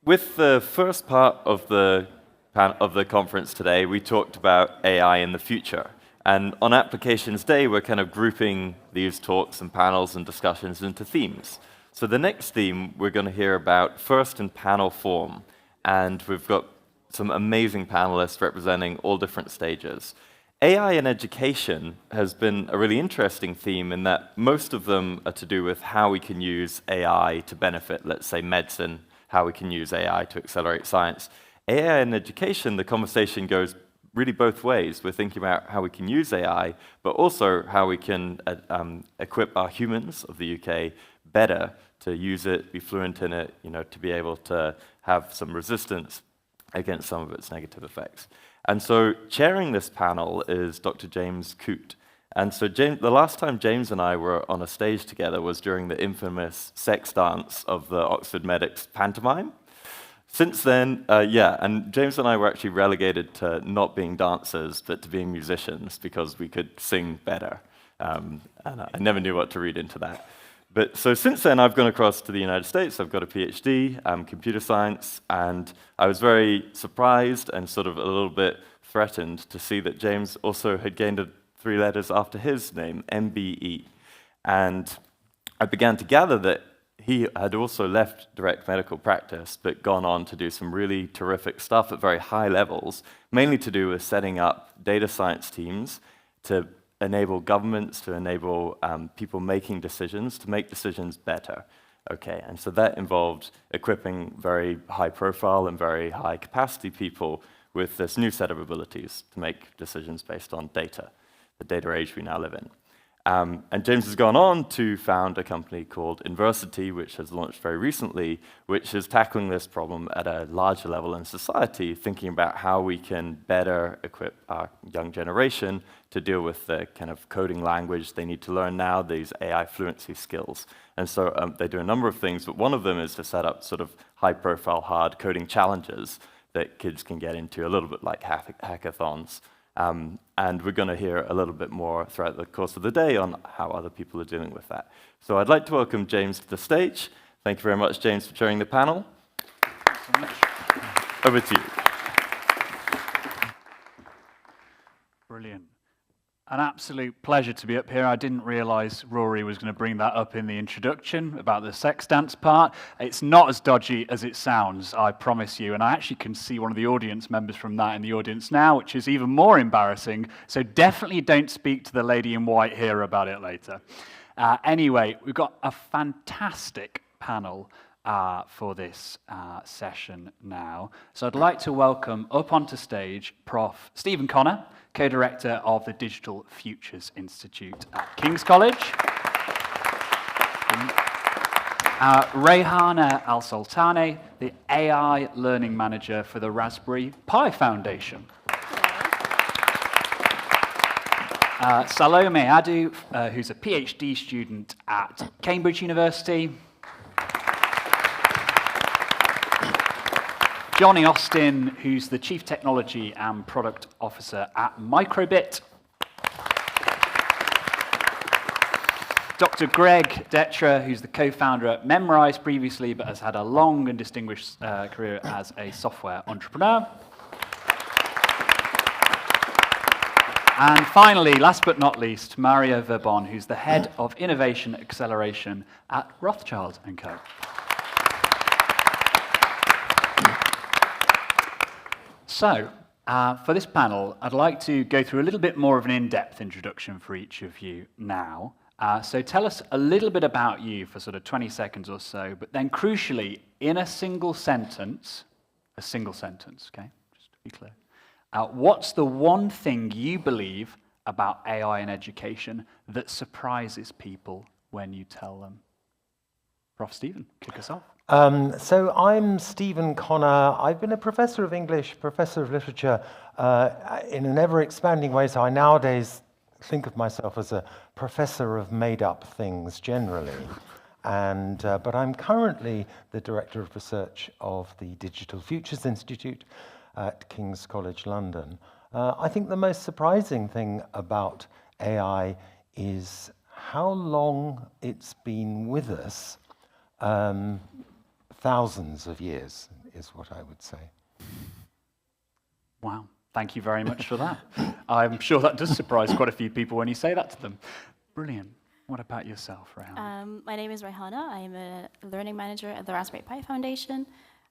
with the first part of the conference today, we talked about AI in the future. And on Applications Day, we're kind of grouping these talks and panels and discussions into themes. So the next theme we're going to hear about first in panel form. And we've got some amazing panelists representing all different stages. AI in education has been a really interesting theme in that most of them are to do with how we can use AI to benefit, let's say, medicine, how we can use AI to accelerate science. AI in education, the conversation goes really both ways. We're thinking about how we can use AI, but also how we can equip our humans of the UK better to use it, be fluent in it, to be able to have some resistance against some of its negative effects. And so chairing this panel is Dr. James Kuht. And so the last time James and I were on a stage together was during the infamous sex dance of the Oxford Medics pantomime. Since then, and James and I were actually relegated to not being dancers, but to being musicians, because we could sing better. And I never knew what to read into that. But so since then, I've gone across to the United States. I've got a PhD, computer science, and I was very surprised and sort of a little bit threatened to see that James also had gained 3 letters after his name, MBE. And I began to gather that he had also left direct medical practice, but gone on to do some really terrific stuff at very high levels, mainly to do with setting up data science teams to enable governments, to enable people making decisions, to make decisions better. Okay, and so that involved equipping very high-profile and very high-capacity people with this new set of abilities to make decisions based on data, the data age we now live in. And James has gone on to found a company called Inversity, which has launched very recently, which is tackling this problem at a larger level in society, thinking about how we can better equip our young generation to deal with the kind of coding language they need to learn now, these AI fluency skills. And so they do a number of things, but one of them is to set up sort of high-profile, hard coding challenges that kids can get into, a little bit like hackathons. And we're going to hear a little bit more throughout the course of the day on how other people are dealing with that. So I'd like to welcome James to the stage. Thank you very much, James, for chairing the panel. Thanks so much. Over to you. Brilliant. An absolute pleasure to be up here. I didn't realize Rory was going to bring that up in the introduction about the sex dance part. It's not as dodgy as it sounds, I promise you. And I actually can see one of the audience members from that in the audience now, which is even more embarrassing. So definitely don't speak to the lady in white here about it later. Anyway, we've got a fantastic panel for this session now. So I'd like to welcome up onto stage Prof. Stephen Connor, co-director of the Digital Futures Institute at King's College. Rehana Al-Soltane, the AI Learning Manager for the Raspberry Pi Foundation. Salomey Addo, who's a PhD student at Cambridge University. Jonny Austin, who's the Chief Technology and Product Officer at Microbit. Dr. Greg Detre, who's the co-founder at Memrise previously, but has had a long and distinguished career as a software entrepreneur. And finally, last but not least, Marja Verbon, who's the Head of Innovation Acceleration at Rothschild & Co. So, for this panel, I'd like to go through a little bit more of an in-depth introduction for each of you now. So tell us a little bit about you for sort of 20 seconds or so, but then crucially, in a single sentence, okay, just to be clear, what's the one thing you believe about AI in education that surprises people when you tell them? Prof. Stephen, kick us off. So I'm Stephen Connor. I've been a professor of English, professor of literature in an ever-expanding way, so I nowadays think of myself as a professor of made-up things generally. But I'm currently the Director of Research of the Digital Futures Institute at King's College London. I think the most surprising thing about AI is how long it's been with us. Thousands of years is what I would say. Wow, thank you very much for that. I'm sure that does surprise quite a few people when you say that to them. Brilliant. What about yourself, Rehana? My name is Rehana. I am a learning manager at the Raspberry Pi Foundation.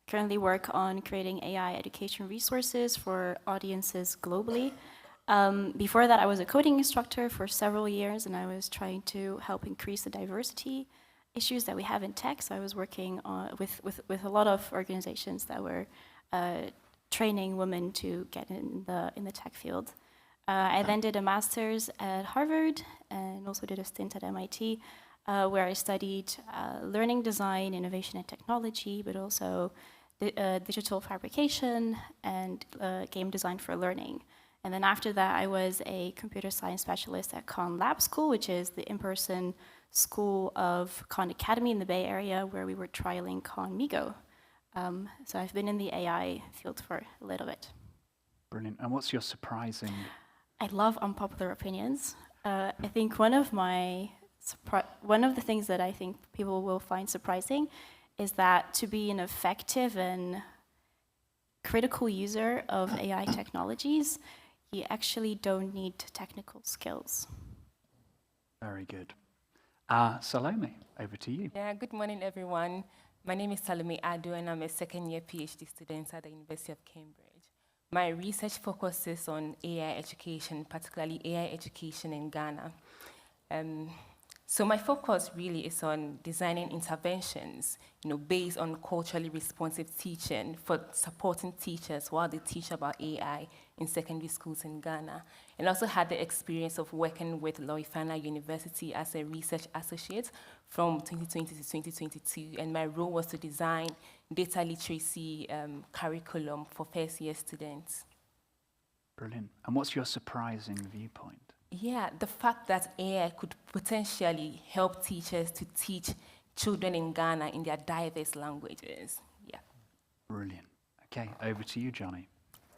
Currently work on creating AI education resources for audiences globally. Before that, I was a coding instructor for several years, and I was trying to help increase the diversity issues that we have in tech. So I was working with a lot of organizations that were training women to get in the tech field. I then did a master's at Harvard and also did a stint at MIT, where I studied learning design, innovation and technology, but also digital fabrication and game design for learning. And then after that, I was a computer science specialist at Khan Lab School, which is the in-person school of Khan Academy in the Bay Area, where we were trialing Khan Migo. So I've been in the AI field for a little bit. Brilliant. And what's your surprising? I love unpopular opinions. I think one of the things that I think people will find surprising is that to be an effective and critical user of AI technologies, you actually don't need technical skills. Very good. Salomey, over to you. Yeah, good morning, everyone. My name is Salomey Addo, and I'm a second-year PhD student at the University of Cambridge. My research focuses on AI education, particularly AI education in Ghana. So my focus really is on designing interventions, based on culturally responsive teaching for supporting teachers while they teach about AI in secondary schools in Ghana. And also had the experience of working with Rehana University as a research associate from 2020 to 2022. And my role was to design data literacy curriculum for first-year students. Brilliant. And what's your surprising viewpoint? Yeah, the fact that AI could potentially help teachers to teach children in Ghana in their diverse languages. Yeah. Brilliant. Okay, over to you, Jonny.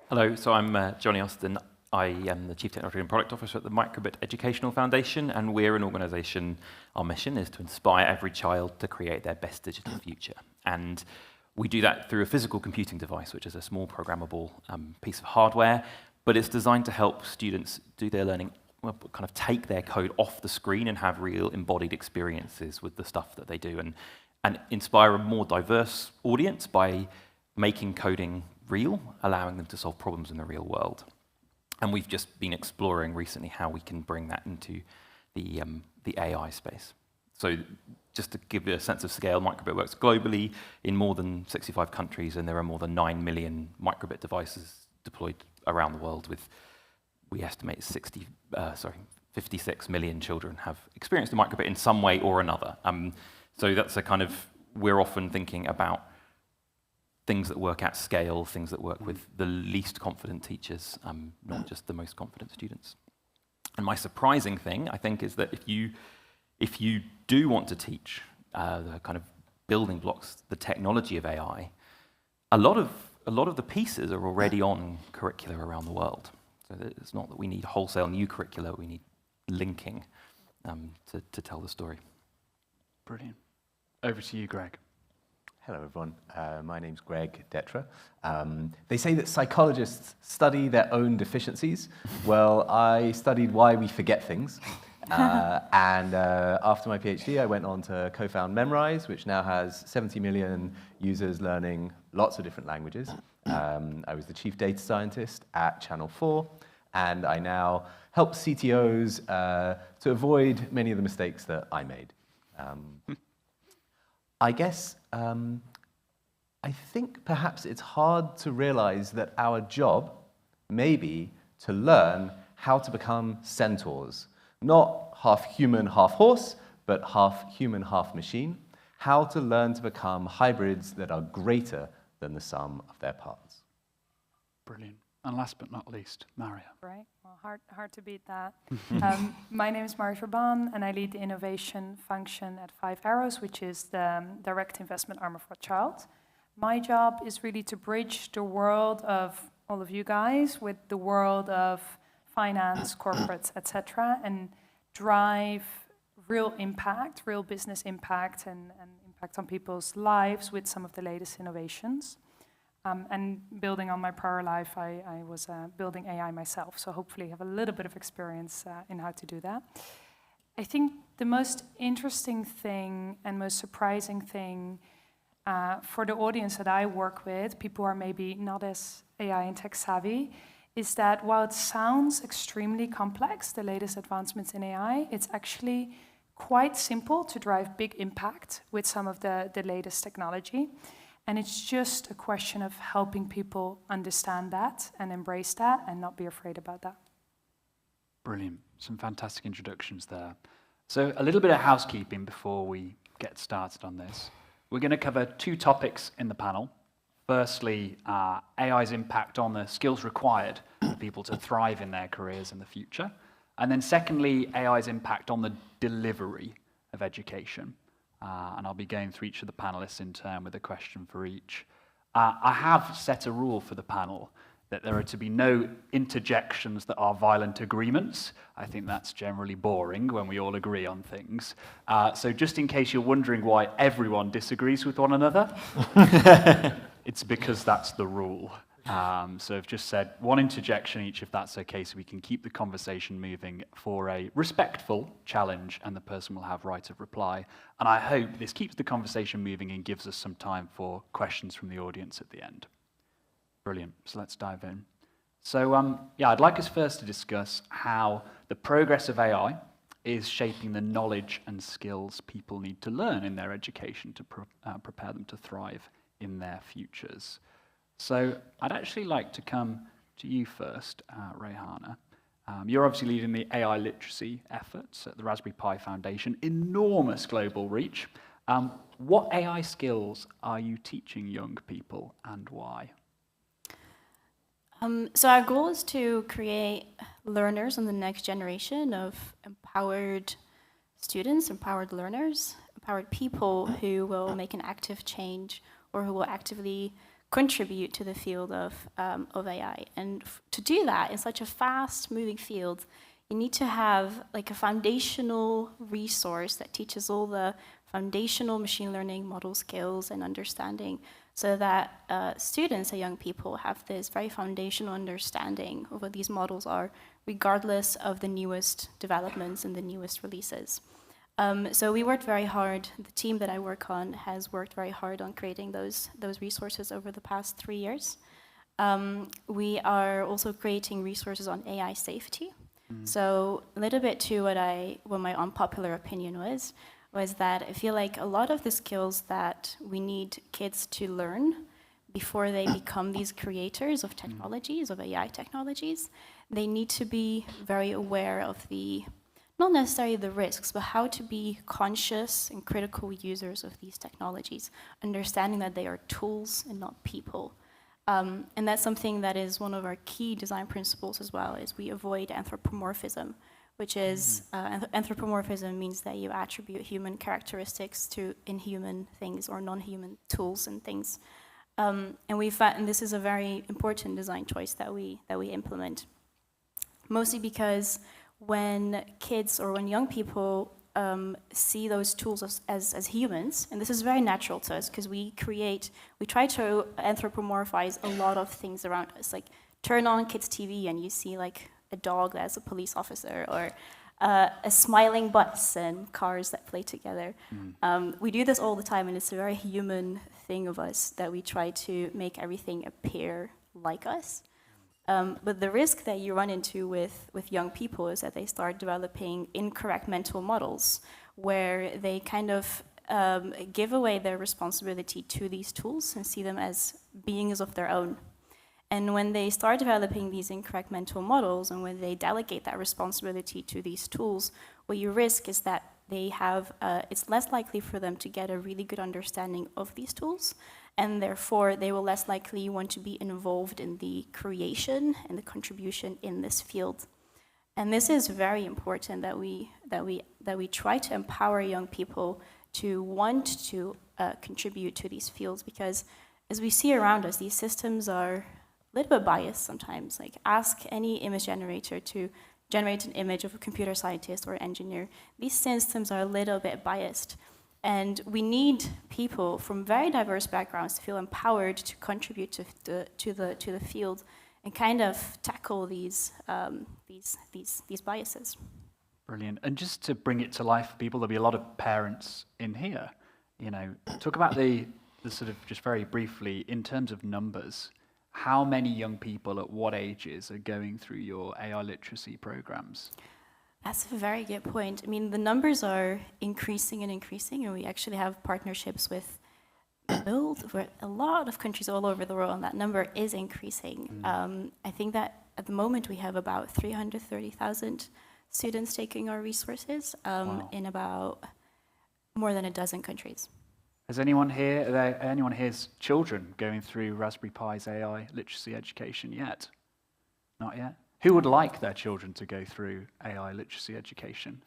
Hello, so I'm Jonny Austin. I am the Chief Technology and Product Officer at the Microbit Educational Foundation, and we're an organisation, our mission is to inspire every child to create their best digital future. And we do that through a physical computing device, which is a small programmable piece of hardware, but it's designed to help students do their learning, kind of take their code off the screen and have real embodied experiences with the stuff that they do, and inspire a more diverse audience by making coding real, allowing them to solve problems in the real world. And we've just been exploring recently how we can bring that into the AI space. So just to give you a sense of scale, Microbit works globally in more than 65 countries, and there are more than 9 million Microbit devices deployed around the world, with, we estimate, 56 million children have experienced a microbit in some way or another. So that's a kind of, we're often thinking about things that work at scale, things that work with the least confident teachers, not just the most confident students. And my surprising thing, I think, is that if you do want to teach the kind of building blocks, the technology of AI, a lot of the pieces are already on curricula around the world. So it's not that we need wholesale new curricula, we need linking to tell the story. Brilliant. Over to you, Greg. Hello, everyone. My name's Greg Detre. They say that psychologists study their own deficiencies. Well, I studied why we forget things. And after my PhD, I went on to co-found Memrise, which now has 70 million users learning lots of different languages. I was the chief data scientist at Channel 4, and I now help CTOs to avoid many of the mistakes that I made. I guess, I think perhaps it's hard to realize that our job may be to learn how to become centaurs. Not half human, half horse, but half human, half machine. How to learn to become hybrids that are greater than the sum of their parts. Brilliant. And last but not least, Marja. Right, well, hard to beat that. My name is Marja Verbon, and I lead the innovation function at 5 Arrows, which is the direct investment arm of Rothschild. My job is really to bridge the world of all of you guys with the world of finance, corporates, etc., and drive real impact, real business impact, and impact on people's lives with some of the latest innovations. And building on my prior life, I was building AI myself, so hopefully I have a little bit of experience in how to do that. I think the most interesting thing and most surprising thing for the audience that I work with, people who are maybe not as AI and tech savvy, is that while it sounds extremely complex, the latest advancements in AI, it's actually quite simple to drive big impact with some of the latest technology. And it's just a question of helping people understand that and embrace that and not be afraid about that. Brilliant. Some fantastic introductions there. So a little bit of housekeeping before we get started on this. We're going to cover two topics in the panel. Firstly, AI's impact on the skills required for people to thrive in their careers in the future. And then secondly, AI's impact on the delivery of education. And I'll be going through each of the panelists in turn with a question for each. I have set a rule for the panel that there are to be no interjections that are violent agreements. I think that's generally boring when we all agree on things. So just in case you're wondering why everyone disagrees with one another, it's because that's the rule. So I've just said one interjection each, if that's okay, so we can keep the conversation moving for a respectful challenge, and the person will have right of reply. And I hope this keeps the conversation moving and gives us some time for questions from the audience at the end. Brilliant. So let's dive in. So yeah, I'd like us first to discuss how the progress of AI is shaping the knowledge and skills people need to learn in their education to prepare them to thrive in their futures. So I'd actually like to come to you first, Rehana. You're obviously leading the AI literacy efforts at the Raspberry Pi Foundation, enormous global reach. What AI skills are you teaching young people and why? So our goal is to create learners in the next generation of empowered students, empowered learners, empowered people who will make an active change or who will actively contribute to the field of AI. And to do that in such a fast-moving field, you need to have like a foundational resource that teaches all the foundational machine learning model skills and understanding, so that students and young people have this very foundational understanding of what these models are, regardless of the newest developments and the newest releases. So we worked very hard. The team that I work on has worked very hard on creating those resources over the past 3 years. We are also creating resources on AI safety. So a little bit to what my unpopular opinion was that I feel like a lot of the skills that we need kids to learn before they become these creators of technologies, of AI technologies, they need to be very aware of not necessarily the risks, but how to be conscious and critical users of these technologies, understanding that they are tools and not people. And that's something that is one of our key design principles as well, is we avoid anthropomorphism, which is, anthropomorphism means that you attribute human characteristics to inhuman things or non-human tools and things. And we found, and this is a very important design choice that we implement, mostly because when kids or when young people see those tools as humans, and this is very natural to us because we try to anthropomorphize a lot of things around us. Like turn on kids' TV and you see like a dog that's a police officer, or a smiling bus and cars that play together. We do this all the time, and it's a very human thing of us that we try to make everything appear like us. But the risk that you run into with young people is that they start developing incorrect mental models where they kind of give away their responsibility to these tools and see them as beings of their own. And when they start developing these incorrect mental models and when they delegate that responsibility to these tools, what you risk is that they have, it's less likely for them to get a really good understanding of these tools, and therefore they will less likely want to be involved in the creation and the contribution in this field. And this is very important that we try to empower young people to want to contribute to these fields, because as we see around us, these systems are a little bit biased sometimes. Like ask any image generator to generate an image of a computer scientist or engineer. These systems are a little bit biased. And we need people from very diverse backgrounds to feel empowered to contribute to the field and kind of tackle these biases. Brilliant. And just to bring it to life for people, there'll be a lot of parents in here. You know, talk about the sort of, just very briefly, in terms of numbers, how many young people at what ages are going through your AI literacy programs? That's a very good point. I mean, the numbers are increasing and increasing, and we actually have partnerships with a lot of countries all over the world, and that number is increasing. I think that at the moment we have about 330,000 students taking our resources in about more than a dozen countries. Has anyone here's children going through Raspberry Pi's AI literacy education yet? Not yet? Who would like their children to go through AI literacy education?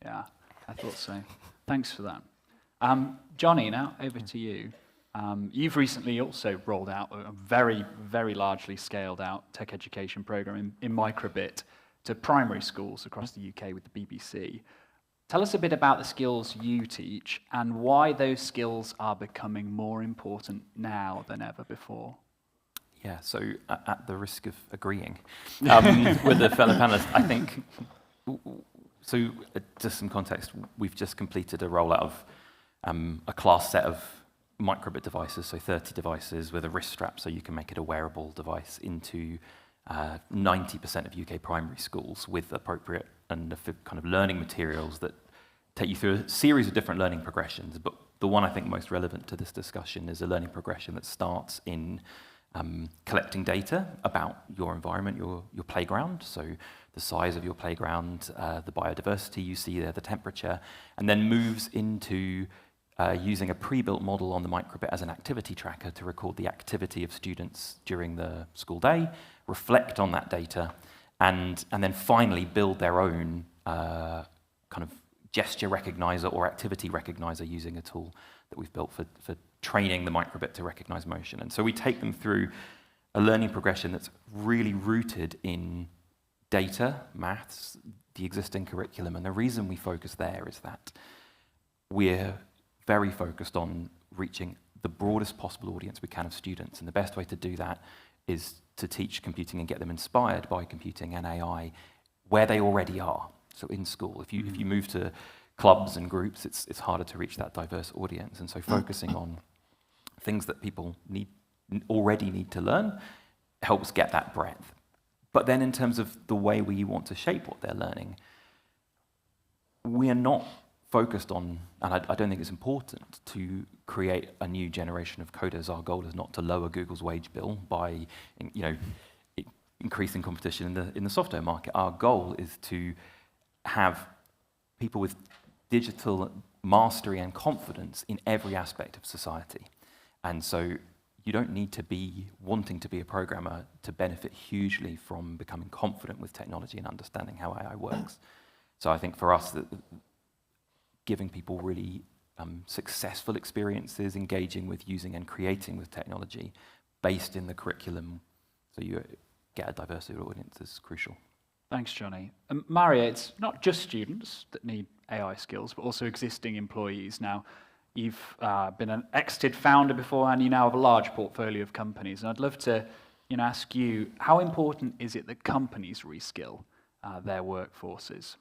Yeah, I thought so. Thanks for that. Jonny, now over to you. You've recently also rolled out a very, very largely scaled out tech education program in microbit to primary schools across the UK with the BBC. Tell us a bit about the skills you teach and why those skills are becoming more important now than ever before. Yeah, so at the risk of agreeing with the fellow panelists, I think, so just some context, we've just completed a rollout of a class set of microbit devices, so 30 devices with a wrist strap so you can make it a wearable device into 90% of UK primary schools with appropriate and kind of learning materials that take you through a series of different learning progressions. But the one I think most relevant to this discussion is a learning progression that starts in collecting data about your environment, your playground, so the size of your playground, the biodiversity you see there, the temperature, and then moves into using a pre-built model on the microbit as an activity tracker to record the activity of students during the school day, reflect on that data, and then finally build their own kind of gesture recognizer or activity recognizer using a tool that we've built for training the microbit to recognize motion. And so we take them through a learning progression that's really rooted in data, maths, the existing curriculum. And the reason we focus there is that we're very focused on reaching the broadest possible audience we can of students. And the best way to do that is to teach computing and get them inspired by computing and AI where they already are. So in school, if you move to clubs and groups, it's harder to reach that diverse audience. And so focusing on things that people already need to learn helps get that breadth. But then in terms of the way we want to shape what they're learning, we are not focused on, and I don't think it's important, to create a new generation of coders. Our goal is not to lower Google's wage bill by increasing competition in the software market. Our goal is to have people with digital mastery and confidence in every aspect of society. And so you don't need to be wanting to be a programmer to benefit hugely from becoming confident with technology and understanding how AI works. So I think for us, that giving people really successful experiences engaging with, using and creating with technology based in the curriculum so you get a diversity of audience is crucial. Thanks, Jonny. Marja, it's not just students that need AI skills, but also existing employees. Now, you've been an exited founder before, and you now have a large portfolio of companies. And I'd love to ask you, how important is it that companies reskill their workforces?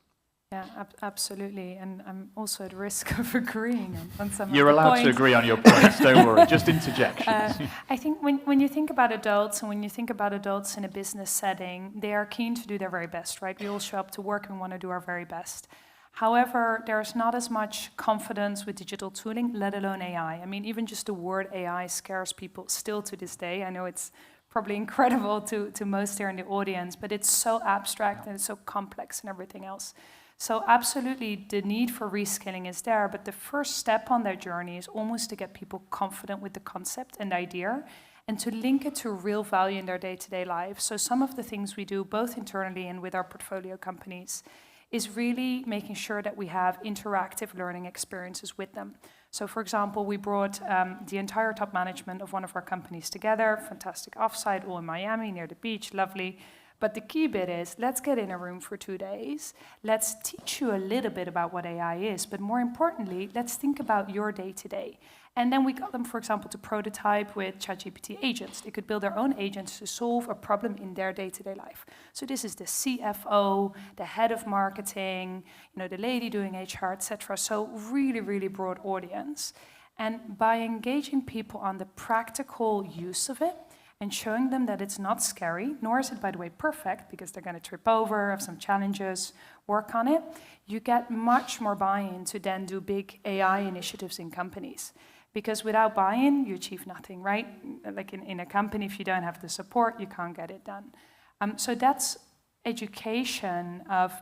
Yeah, absolutely. And I'm also at risk of agreeing on some of the points. You're allowed to agree on your points, don't worry, just interjections. I think when you think about adults, and when you think about adults in a business setting, they are keen to do their very best, right? We all show up to work and we want to do our very best. However, there's not as much confidence with digital tooling, let alone AI. I mean, even just the word AI scares people still to this day. I know it's probably incredible to most here in the audience, but it's so abstract and it's so complex and everything else. So absolutely, the need for reskilling is there, but the first step on their journey is almost to get people confident with the concept and the idea, and to link it to real value in their day-to-day life. So some of the things we do, both internally and with our portfolio companies, is really making sure that we have interactive learning experiences with them. So for example, we brought the entire top management of one of our companies together, fantastic offsite, all in Miami, near the beach, lovely. But the key bit is, let's get in a room for 2 days. Let's teach you a little bit about what AI is. But more importantly, let's think about your day-to-day. And then we got them, for example, to prototype with ChatGPT agents. They could build their own agents to solve a problem in their day-to-day life. So this is the CFO, the head of marketing, the lady doing HR, etc. So really, really broad audience. And by engaging people on the practical use of it and showing them that it's not scary, nor is it, by the way, perfect, because they're going to trip over, have some challenges, work on it, you get much more buy-in to then do big AI initiatives in companies. Because without buy-in, you achieve nothing, right? Like in a company, if you don't have the support, you can't get it done. So that's education of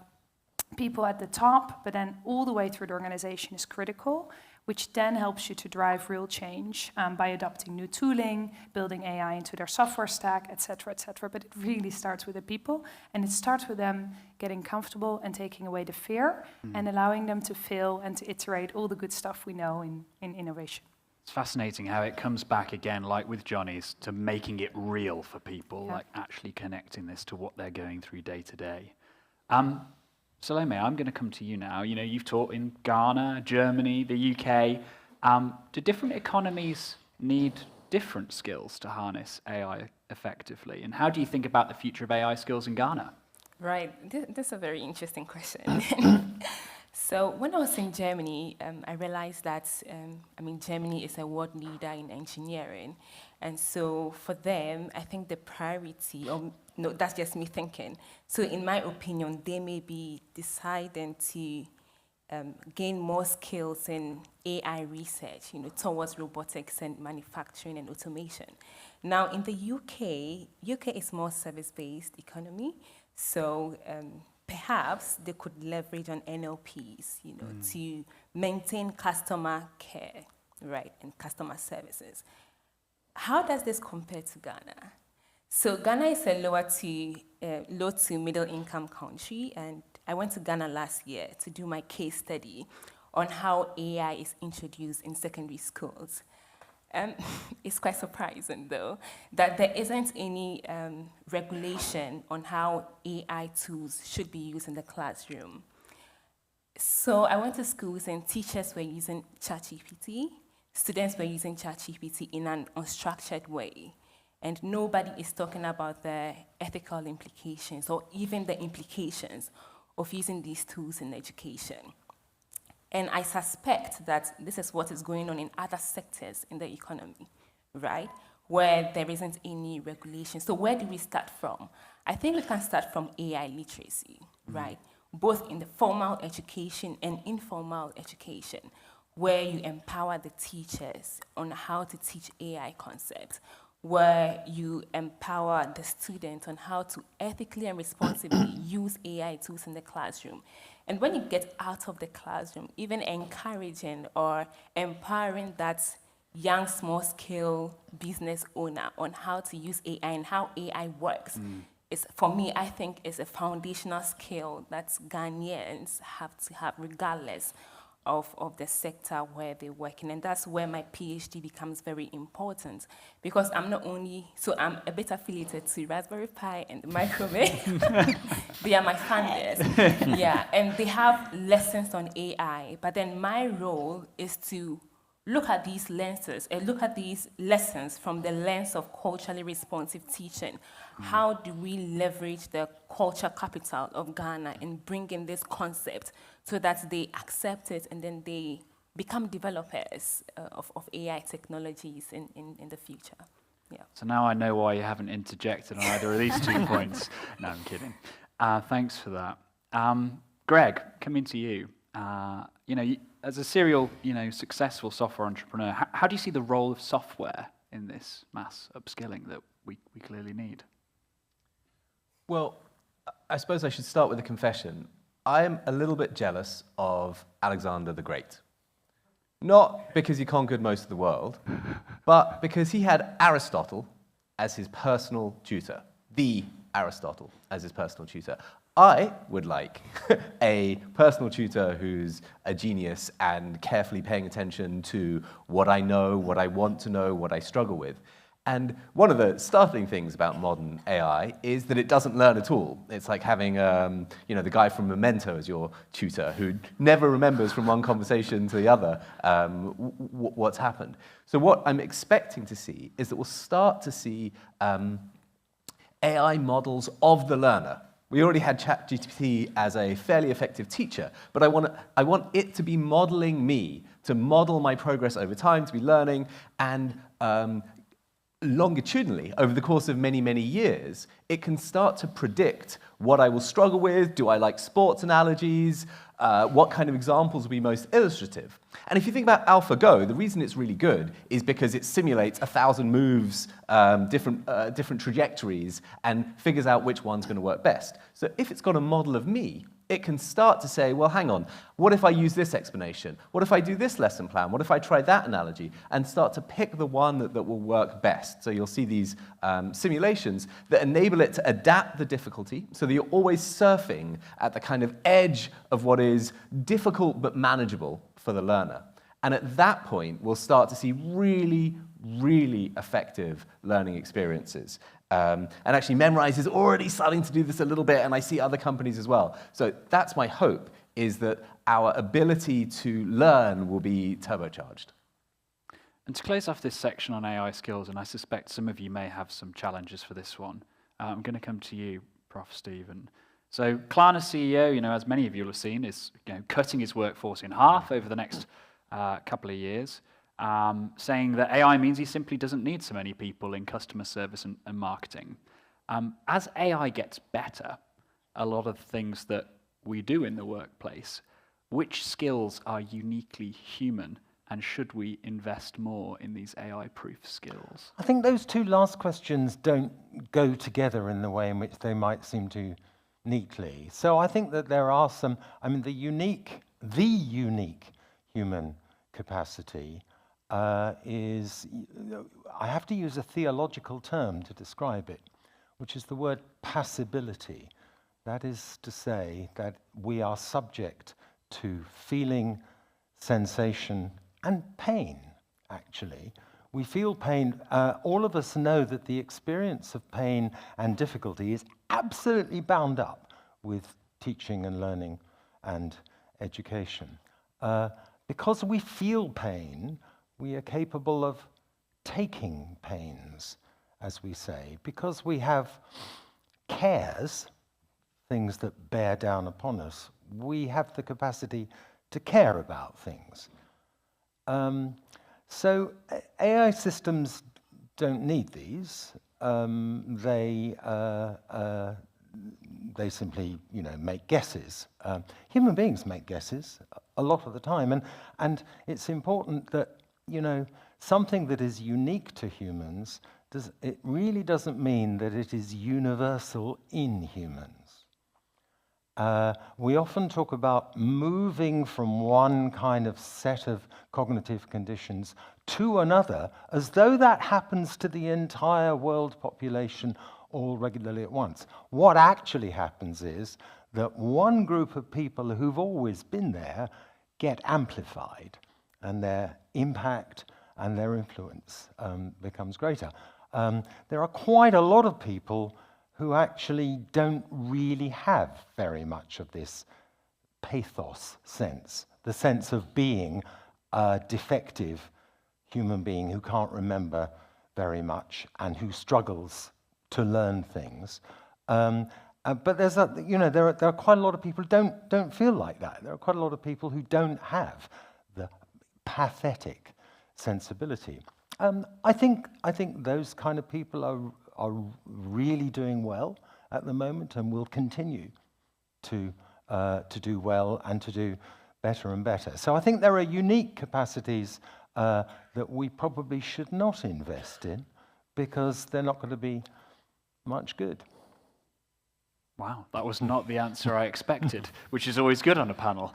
people at the top, but then all the way through the organization is critical, which then helps you to drive real change by adopting new tooling, building AI into their software stack, et cetera, et cetera. But it really starts with the people, and it starts with them getting comfortable and taking away the fear and allowing them to fail and to iterate all the good stuff we know in innovation. It's fascinating how it comes back again, like with Jonny's, to making it real for people, like actually connecting this to what they're going through day to day. Salomey, I'm going to come to you now. You've taught in Ghana, Germany, the UK. Do different economies need different skills to harness AI effectively? And how do you think about the future of AI skills in Ghana? Right, this is a very interesting question. So when I was in Germany, I realized that, Germany is a world leader in engineering. And so for them, I think the priority, no, that's just me thinking. So in my opinion, they may be deciding to gain more skills in AI research, towards robotics and manufacturing and automation. Now in the UK is more service-based economy. So perhaps they could leverage on NLPs, to maintain customer care, right, and customer services. How does this compare to Ghana? So Ghana is a low to middle income country, and I went to Ghana last year to do my case study on how AI is introduced in secondary schools. It's quite surprising, though, that there isn't any regulation on how AI tools should be used in the classroom. So I went to schools and teachers were using ChatGPT, students were using ChatGPT in an unstructured way, and nobody is talking about the ethical implications or even the implications of using these tools in education. And I suspect that this is what is going on in other sectors in the economy, right? Where there isn't any regulation. So where do we start from? I think we can start from AI literacy, right? Both in the formal education and informal education, where you empower the teachers on how to teach AI concepts, where you empower the students on how to ethically and responsibly use AI tools in the classroom. And when you get out of the classroom, even encouraging or empowering that young, small-scale business owner on how to use AI and how AI works, is, for me, I think is a foundational skill that Ghanaians have to have regardless of the sector where they work in. And that's where my PhD becomes very important, because I'm not only, so I'm a bit affiliated to Raspberry Pi and the Microbit. They are my funders. Yeah, and they have lessons on AI, but then my role is to look at these lenses and look at these lessons from the lens of culturally responsive teaching. How do we leverage the culture capital of Ghana and bring in this concept so that they accept it and then they become developers of AI technologies in the future? Yeah. So now I know why you haven't interjected on either of these 2 points. No, I'm kidding. Thanks for that. Greg, coming to you. As a serial, successful software entrepreneur, how do you see the role of software in this mass upskilling that we clearly need? Well, I suppose I should start with a confession. I'm a little bit jealous of Alexander the Great. Not because he conquered most of the world, but because he had Aristotle as his personal tutor, the Aristotle as his personal tutor. I would like a personal tutor who's a genius and carefully paying attention to what I know, what I want to know, what I struggle with. And one of the startling things about modern AI is that it doesn't learn at all. It's like having the guy from Memento as your tutor who never remembers from one conversation to the other what's happened. So what I'm expecting to see is that we'll start to see AI models of the learner. We already had ChatGPT as a fairly effective teacher, but I want it to be modeling me, to model my progress over time, to be learning, and longitudinally, over the course of many, many years, it can start to predict what I will struggle with. Do I like sports analogies? What kind of examples will be most illustrative? And if you think about AlphaGo, the reason it's really good is because it simulates 1,000 moves, different trajectories, and figures out which one's going to work best. So if it's got a model of me, it can start to say, well, hang on, what if I use this explanation? What if I do this lesson plan? What if I try that analogy? And start to pick the one that will work best. So you'll see these simulations that enable it to adapt the difficulty so that you're always surfing at the kind of edge of what is difficult but manageable for the learner. And at that point, we'll start to see really, really effective learning experiences. And actually, Memrise is already starting to do this a little bit, and I see other companies as well. So that's my hope, is that our ability to learn will be turbocharged. And to close off this section on AI skills, and I suspect some of you may have some challenges for this one, I'm going to come to you, Prof. Stephen. So Klarna's CEO, as many of you will have seen, is cutting his workforce in half over the next couple of years. Saying that AI means he simply doesn't need so many people in customer service and marketing. As AI gets better, a lot of things that we do in the workplace, which skills are uniquely human, and should we invest more in these AI-proof skills? I think those two last questions don't go together in the way in which they might seem to neatly. So I think that there are some, the unique human capacity is, I have to use a theological term to describe it, which is the word passibility. That is to say that we are subject to feeling, sensation, and pain, actually. We feel pain. All of us know that the experience of pain and difficulty is absolutely bound up with teaching and learning and education. Because we feel pain, we are capable of taking pains, as we say. Because we have cares, things that bear down upon us, we have the capacity to care about things. So AI systems don't need these. They simply, make guesses. Human beings make guesses a lot of the time, and it's important that, something that is unique to humans, it really doesn't mean that it is universal in humans. We often talk about moving from one kind of set of cognitive conditions to another, as though that happens to the entire world population all regularly at once. What actually happens is that one group of people who've always been there get amplified, and their impact and their influence becomes greater. There are quite a lot of people who actually don't really have very much of this pathos sense, the sense of being a defective human being who can't remember very much and who struggles to learn things. But there's there are quite a lot of people who don't feel like that. There are quite a lot of people who don't have the pathetic sensibility. I think those kind of people are really doing well at the moment, and will continue to do well and to do better and better. So I think there are unique capacities that we probably should not invest in, because they're not going to be much good. Wow, that was not the answer I expected, which is always good on a panel.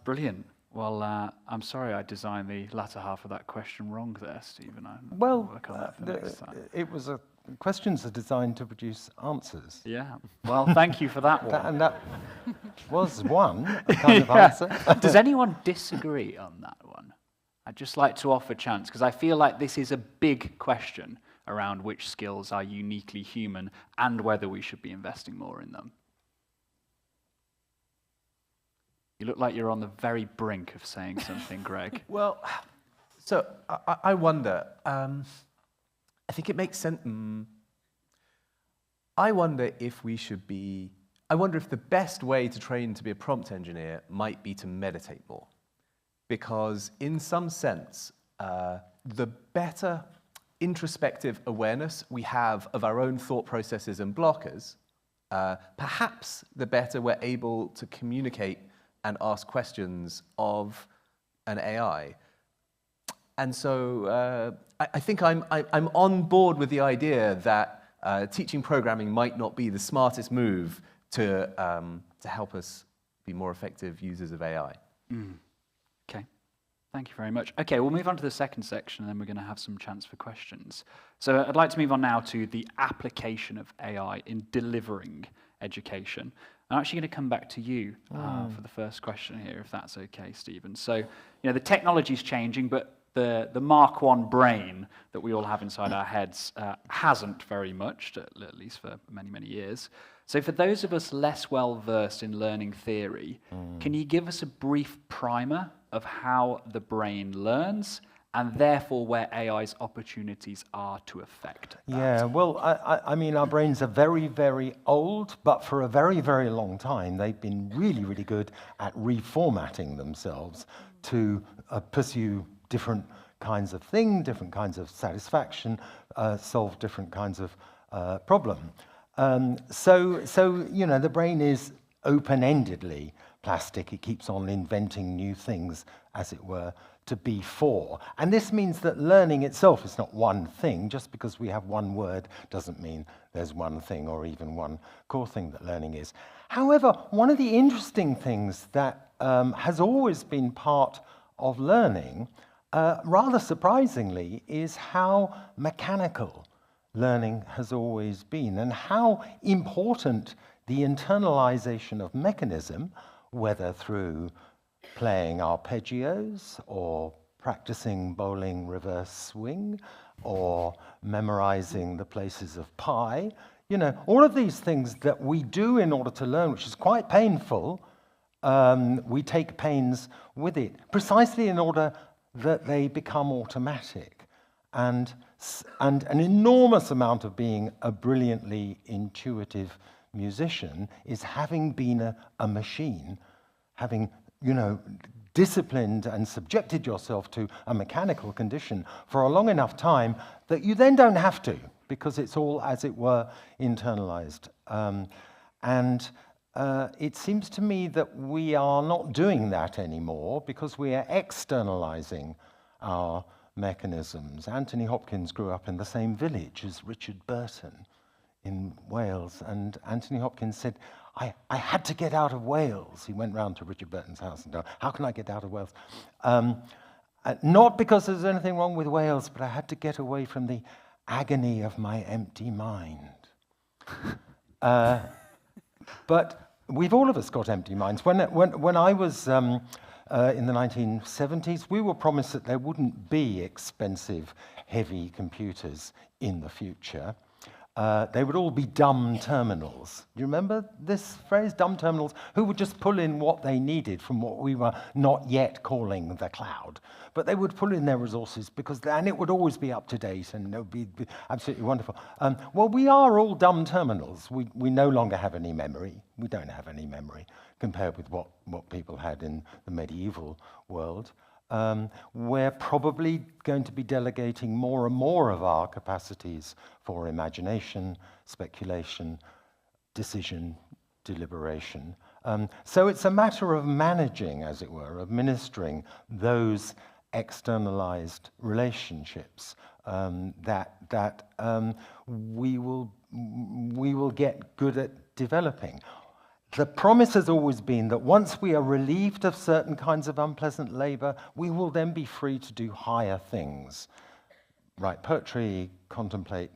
Brilliant. Well, I'm sorry I designed the latter half of that question wrong there, Stephen. Well, work on that for next time. Questions are designed to produce answers. Yeah. Well, thank you for that one. And that was one kind of answer. Does anyone disagree on that one? I'd just like to offer chance, because I feel like this is a big question around which skills are uniquely human and whether we should be investing more in them. You look like you're on the very brink of saying something, Greg. Well, so I wonder, I think it makes sense. I wonder if the best way to train to be a prompt engineer might be to meditate more. Because in some sense, the better introspective awareness we have of our own thought processes and blockers, perhaps the better we're able to communicate and ask questions of an AI. And so I think I'm on board with the idea that teaching programming might not be the smartest move to help us be more effective users of AI. Okay, thank you very much. Okay, we'll move on to the second section, and then we're going to have some chance for questions. So I'd like to move on now to the application of AI in delivering education. I'm actually going to come back to you for the first question here, if that's okay, Stephen. So, the technology's changing, but the Mark I brain that we all have inside our heads hasn't very much, at least for many, many years. So for those of us less well-versed in learning theory, can you give us a brief primer of how the brain learns, and therefore where AI's opportunities are to affect that? Yeah, well, I mean, our brains are very, very old, but for a very, very long time, they've been really, really good at reformatting themselves to pursue different kinds of thing, different kinds of satisfaction, solve different kinds of problem. So the brain is open-endedly plastic. It keeps on inventing new things, as it were, to be for. And this means that learning itself is not one thing. Just because we have one word doesn't mean there's one thing or even one core thing that learning is. However, one of the interesting things that has always been part of learning, rather surprisingly, is how mechanical learning has always been, and how important the internalization of mechanism, whether through playing arpeggios or practicing bowling reverse swing or memorizing the places of pi, all of these things that we do in order to learn, which is quite painful, we take pains with it, precisely in order that they become automatic. And an enormous amount of being a brilliantly intuitive musician is having been a machine, having, disciplined and subjected yourself to a mechanical condition for a long enough time that you then don't have to, because it's all, as it were, internalized. It seems to me that we are not doing that anymore because we are externalizing our mechanisms. Anthony Hopkins grew up in the same village as Richard Burton in Wales, and Anthony Hopkins said, I had to get out of Wales. He went round to Richard Burton's house and said, how can I get out of Wales? Not because there's anything wrong with Wales, but I had to get away from the agony of my empty mind. But we've all of us got empty minds. When I was in the 1970s, we were promised that there wouldn't be expensive, heavy computers in the future. They would all be dumb terminals. Do you remember this phrase, dumb terminals, who would just pull in what they needed from what we were not yet calling the cloud? But they would pull in their resources, and it would always be up to date, and it would be absolutely wonderful. Well, we are all dumb terminals. We no longer have any memory. We don't have any memory compared with what people had in the medieval world. We're probably going to be delegating more and more of our capacities for imagination, speculation, decision, deliberation. So it's a matter of managing, as it were, administering those externalized relationships that we will get good at developing. The promise has always been that once we are relieved of certain kinds of unpleasant labor, we will then be free to do higher things. Write poetry, contemplate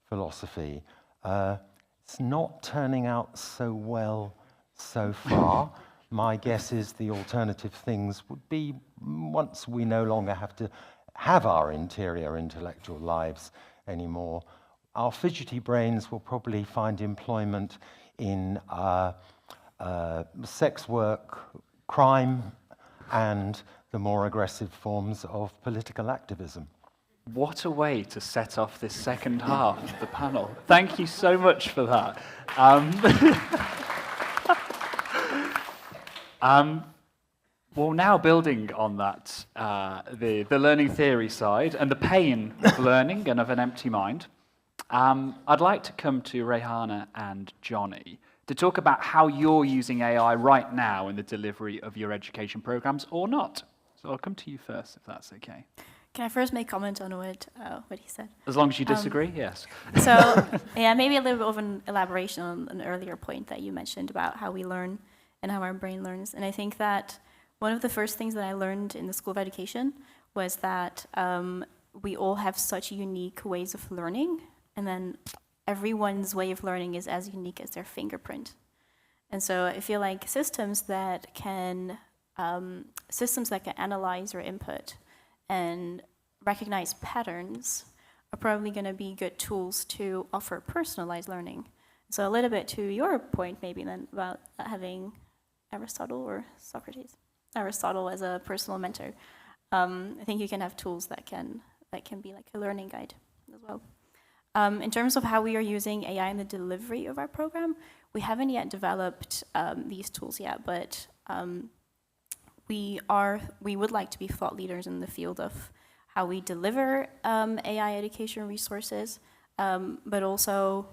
philosophy. It's not turning out so well so far. my guess is the alternative things would be once we no longer have to have our interior intellectual lives anymore. Our fidgety brains will probably find employment in sex work, crime, and the more aggressive forms of political activism. What a way to set off this second half of the panel. Thank you so much for that. Well, now building on that, the learning theory side and the pain of learning and of an empty mind, I'd like to come to Rehana and Jonny to talk about how you're using AI right now in the delivery of your education programs or not. So I'll come to you first, if that's okay. Can I first make comment on what he said? As long as you disagree, yes. So, yeah, maybe a little bit of an elaboration on an earlier point that you mentioned about how we learn and how our brain learns. And I think that one of the first things that I learned in the School of Education was that we all have such unique ways of learning, and then everyone's way of learning is as unique as their fingerprint. And so I feel like systems that can analyze your input and recognize patterns are probably going to be good tools to offer personalized learning. So a little bit to your point maybe then about having Aristotle as a personal mentor. I think you can have tools that can be like a learning guide as well. In terms of how we are using AI in the delivery of our program, we haven't yet developed these tools yet, but we would like to be thought leaders in the field of how we deliver AI education resources, but also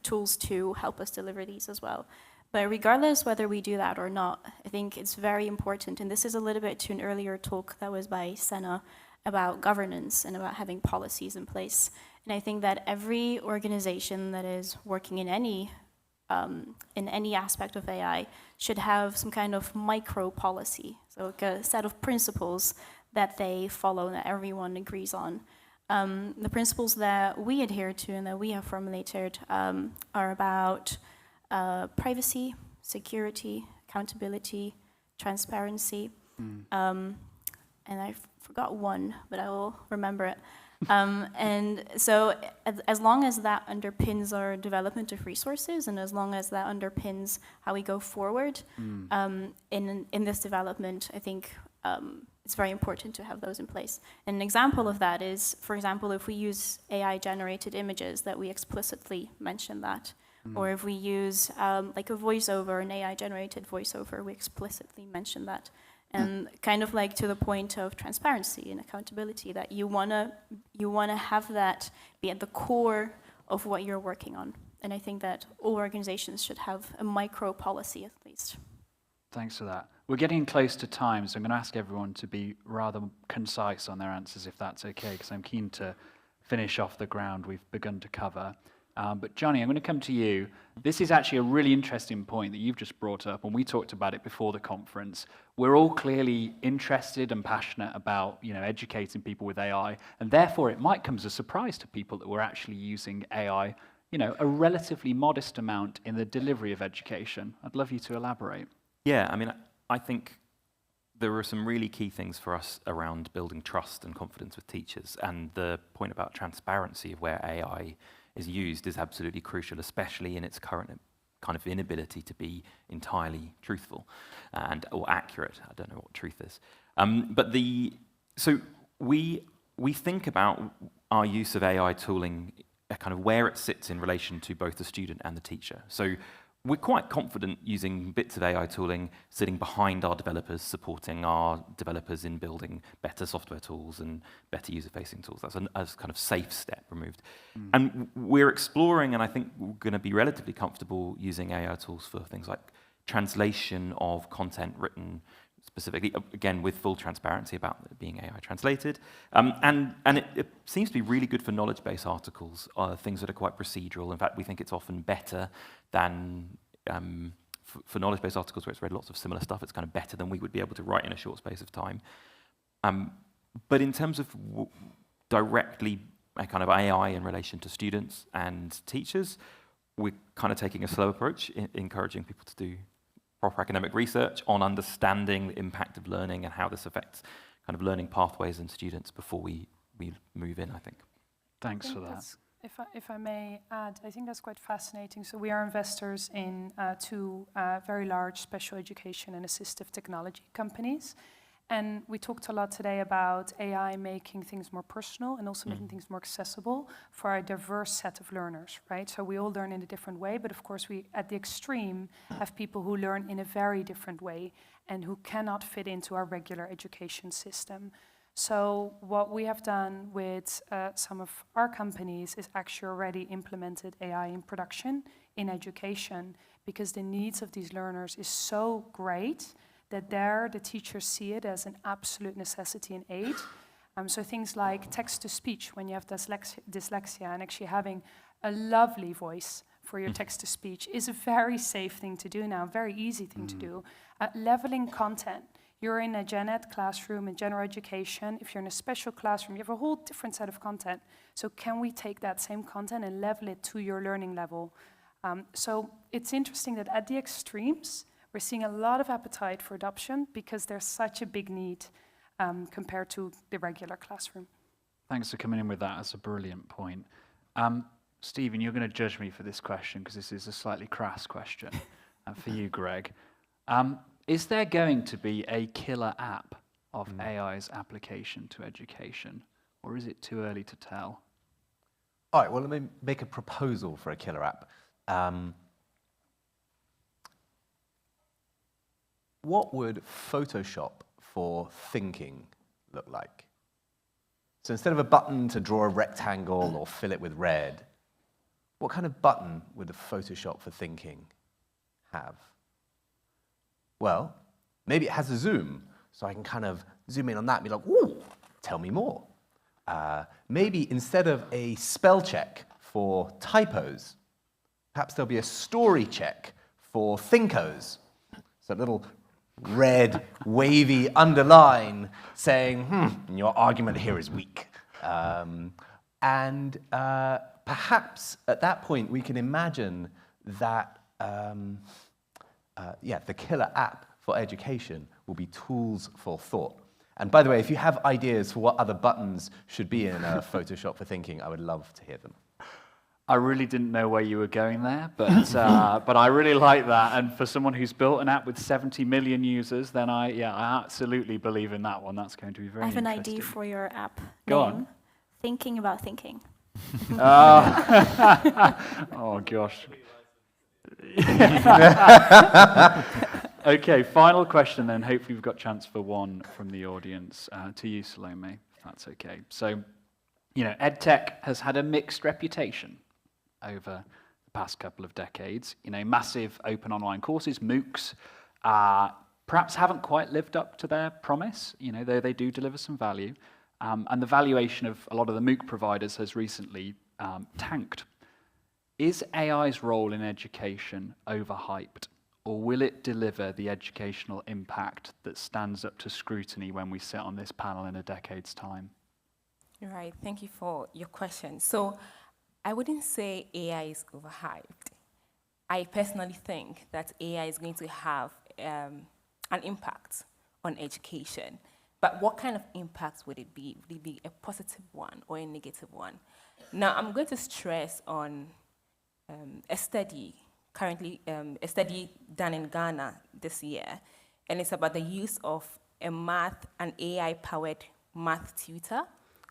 tools to help us deliver these as well. But regardless whether we do that or not, I think it's very important, and this is a little bit to an earlier talk that was by Senna about governance and about having policies in place. And I think that every organization that is working in any aspect of AI should have some kind of micro policy, so like a set of principles that they follow and that everyone agrees on. The principles that we adhere to and that we have formulated are about privacy, security, accountability, transparency, and I forgot one, but I will remember it. And so as long as that underpins our development of resources and as long as that underpins how we go forward in this development, I think it's very important to have those in place. And an example of that is, for example, if we use AI-generated images, that we explicitly mention that. Or if we use like a voiceover, an AI-generated voiceover, we explicitly mention that. And kind of like to the point of transparency and accountability, that you wanna have that be at the core of what you're working on. And I think that all organizations should have a micro policy at least. Thanks for that. We're getting close to time, so I'm going to ask everyone to be rather concise on their answers, if that's okay, because I'm keen to finish off the ground we've begun to cover. But Jonny, I'm going to come to you. This is actually a really interesting point that you've just brought up, and we talked about it before the conference. We're all clearly interested and passionate about, educating people with AI, and therefore it might come as a surprise to people that we're actually using AI, a relatively modest amount in the delivery of education. I'd love you to elaborate. Yeah, I think there are some really key things for us around building trust and confidence with teachers, and the point about transparency of where AI is used is absolutely crucial, especially in its current kind of inability to be entirely truthful or accurate. I don't know what truth is. So we think about our use of AI tooling, kind of where it sits in relation to both the student and the teacher. So we're quite confident using bits of AI tooling sitting behind our developers, supporting our developers in building better software tools and better user-facing tools. That's a kind of safe step removed. And we're exploring, and I think we're going to be relatively comfortable using AI tools for things like translation of content written specifically, again, with full transparency about it being AI translated. And it seems to be really good for knowledge-based articles, things that are quite procedural. In fact, we think it's often better than, for knowledge-based articles where it's read lots of similar stuff, it's kind of better than we would be able to write in a short space of time. But in terms of directly kind of AI in relation to students and teachers, we're kind of taking a slow approach, encouraging people to do proper academic research on understanding the impact of learning and how this affects kind of learning pathways and students before we move in, I think. Thanks for that. If I may add, I think that's quite fascinating. So we are investors in two very large special education and assistive technology companies. And we talked a lot today about AI making things more personal and also making things more accessible for a diverse set of learners, right? So we all learn in a different way, but of course we, at the extreme, have people who learn in a very different way and who cannot fit into our regular education system. So what we have done with some of our companies is actually already implemented AI in production in education, because the needs of these learners is so great that there the teachers see it as an absolute necessity and aid. So things like text-to-speech when you have dyslexia, and actually having a lovely voice for your text-to-speech is a very safe thing to do now, very easy thing to do. Leveling content. You're in a gen ed classroom in general education. If you're in a special classroom, you have a whole different set of content. So can we take that same content and level it to your learning level? So it's interesting that at the extremes, we're seeing a lot of appetite for adoption because there's such a big need compared to the regular classroom. Thanks for coming in with that. That's a brilliant point. Stephen, you're going to judge me for this question because this is a slightly crass question. And for you, Greg, is there going to be a killer app of AI's application to education, or is it too early to tell? All right, well, let me make a proposal for a killer app. What would Photoshop for thinking look like? So instead of a button to draw a rectangle or fill it with red, what kind of button would the Photoshop for thinking have? Well, maybe it has a zoom, so I can kind of zoom in on that and be like, ooh, tell me more. Maybe instead of a spell check for typos, perhaps there'll be a story check for thinkos. So a little red, wavy underline saying, your argument here is weak. And perhaps at that point we can imagine that the killer app for education will be tools for thought. And by the way, if you have ideas for what other buttons should be in Photoshop for thinking, I would love to hear them. I really didn't know where you were going there, but I really like that. And for someone who's built an app with 70 million users, then I absolutely believe in that one. That's going to be very interesting. I have an idea for your app. Go name. on. Thinking about thinking. Oh, gosh. Okay, final question then. Hopefully we've got a chance for one from the audience. To you, Salomey, if that's okay. So, EdTech has had a mixed reputation over the past couple of decades. Massive open online courses, MOOCs, perhaps haven't quite lived up to their promise, though they do deliver some value. And the valuation of a lot of the MOOC providers has recently tanked. Is AI's role in education overhyped, or will it deliver the educational impact that stands up to scrutiny when we sit on this panel in a decade's time? Right, thank you for your question. So I wouldn't say AI is overhyped. I personally think that AI is going to have an impact on education. But what kind of impact would it be? Would it be a positive one or a negative one? Now, I'm going to stress on a study, currently a study done in Ghana this year, and it's about the use of an AI-powered math tutor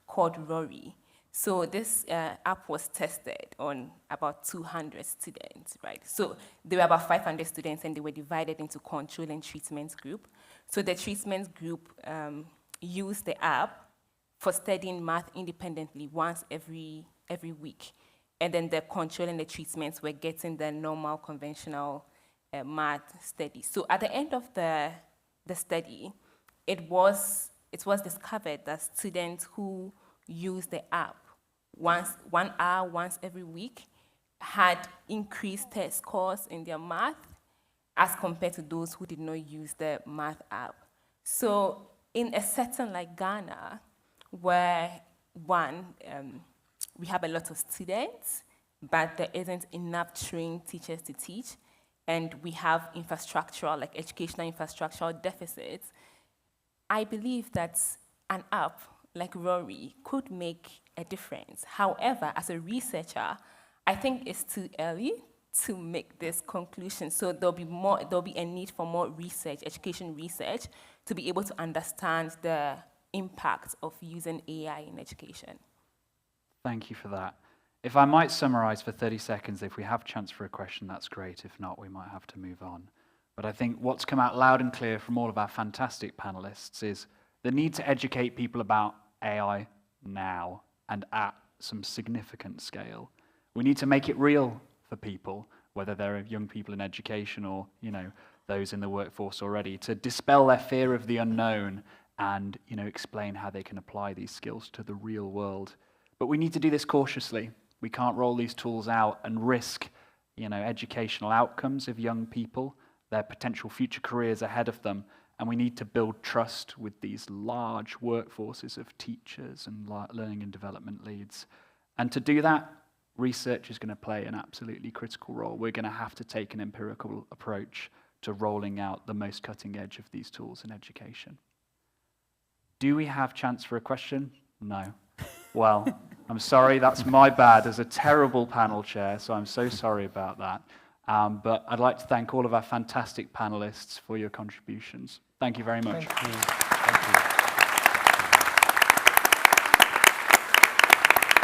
called Rory. So this app was tested on about 200 students, right? So there were about 500 students, and they were divided into control and treatment group. So the treatment group used the app for studying math independently once every week. And then the control and the treatments were getting the normal, conventional math study. So at the end of the study, it was discovered that students who used the app 1 hour once every week had increased test scores in their math as compared to those who did not use the math app. So in a setting like Ghana, where we have a lot of students, but there isn't enough trained teachers to teach, and we have infrastructural, like educational infrastructural deficits, I believe that an app like Rory could make a difference. However, as a researcher, I think it's too early to make this conclusion. So there'll be a need for more research, education research, to be able to understand the impact of using AI in education. Thank you for that. If I might summarize for 30 seconds, if we have a chance for a question, that's great. If not, we might have to move on. But I think what's come out loud and clear from all of our fantastic panelists is the need to educate people about AI now and at some significant scale. We need to make it real for people, whether they're young people in education or, those in the workforce already, to dispel their fear of the unknown and, explain how they can apply these skills to the real world. But we need to do this cautiously. We can't roll these tools out and risk, educational outcomes of young people, their potential future careers ahead of them. And we need to build trust with these large workforces of teachers and learning and development leads. And to do that, research is going to play an absolutely critical role. We're going to have to take an empirical approach to rolling out the most cutting edge of these tools in education. Do we have chance for a question? No. Well, I'm sorry, that's my bad as a terrible panel chair, so I'm so sorry about that. But I'd like to thank all of our fantastic panelists for your contributions. Thank you very much. Thank you. Thank you.